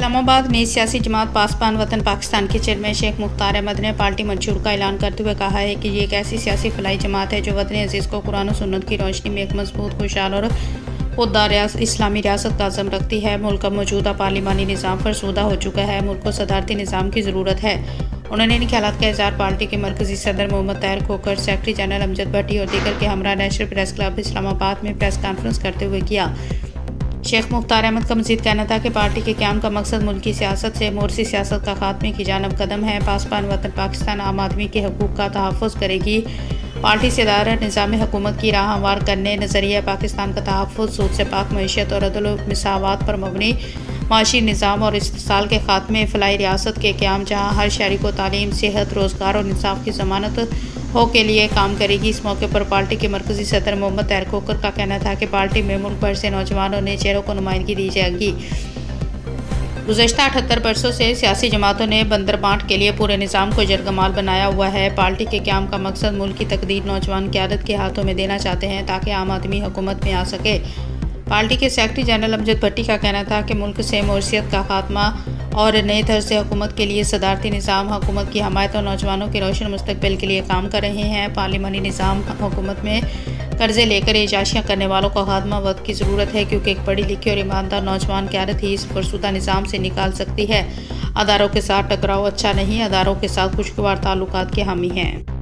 इस्लामाबाद में सियासी जमात पासबान वतन पाकिस्तान के चेयरमैन शेख मुख्तार अहमद ने पार्टी मंशूर का ऐलान करते हुए कहा है कि ये एक ऐसी सियासी फलाई जमात है जो वतन अजीज़ को कुरान और सुन्नत की रोशनी में एक मजबूत, खुशहाल और खुददार इस्लामी रियासत का अज़म रखती है। मुल्क का मौजूदा पार्लिमानी निज़ाम फरसूदा हो चुका है। मुल्क को सदारती निज़ाम की ज़रूरत है। उन्होंने इन ख्यालात का इज़हार पार्टी के मरकज़ी सदर मोहम्मद ताहिर खोखर, सेक्रेटरी जनरल अमजद भट्टी और दीगर के हमरा नेशनल प्रेस क्लब इस्लामाबाद में प्रेस कॉन्फ्रेंस करते हुए किया। शेख मुख्तार अहमद का मज़ीद कहना था कि पार्टी के क़याम का मकसद मुल्की सियासत से मोरसी सियासत का खात्मे की जानब कदम है। पासबान वतन पाकिस्तान आम आदमी के हकूक़ का तहफ़्फ़ुज़ करेगी। पार्टी से दायरा निज़ाम हुकूमत की राह हमवार करने, नज़रिया पाकिस्तान का तहफ़्फ़ुज़, सूद से पाक मईशत और अदल व मसावात पर मबनी माशी निज़ाम और इस्तिसाल के खात्मे, फलाई रियासत के क़याम जहाँ हर शहरी को तालीम, सेहत, रोज़गार और इंसाफ की ज़मानत हो के लिए काम करेगी। इस मौके पर पार्टी के मरकज़ी सदर मोहम्मद ताहिर खोखर का कहना था कि पार्टी में मुल्क भर से नौजवानों ने चेहरों को नुमाइंदगी दी जाएगी। गुज़श्ता 78 बरसों से सियासी जमातों ने बंदरबांट के लिए पूरे निज़ाम को जरगमाल बनाया हुआ है। पार्टी के क़याम का मकसद मुल्क की तकदीर नौजवान क़यादत के हाथों में देना चाहते हैं ताकि आम आदमी हुकूमत में आ सके। पार्टी के सेक्रेटरी जनरल अमजद भट्टी का कहना था कि मुल्क से मोरसियत का खात्मा और नए तर्ज से हुकूमत के लिए सदारती निज़ाम, हुकूमत की हमायत और नौजवानों के रोशन मुस्तकबिल के लिए काम कर रहे हैं। पार्लिमानी निज़ाम हुकूमत में कर्जे लेकर एजाशियाँ करने वालों का खात्मा वक्त की ज़रूरत है, क्योंकि एक पढ़ी लिखी और ईमानदार नौजवान क़यादत ही इस फरसूदा निज़ाम से निकाल सकती है। अदारों के साथ टकराव अच्छा नहीं, अदारों के साथ खुशगवार ताल्लुकात के हामी हैं।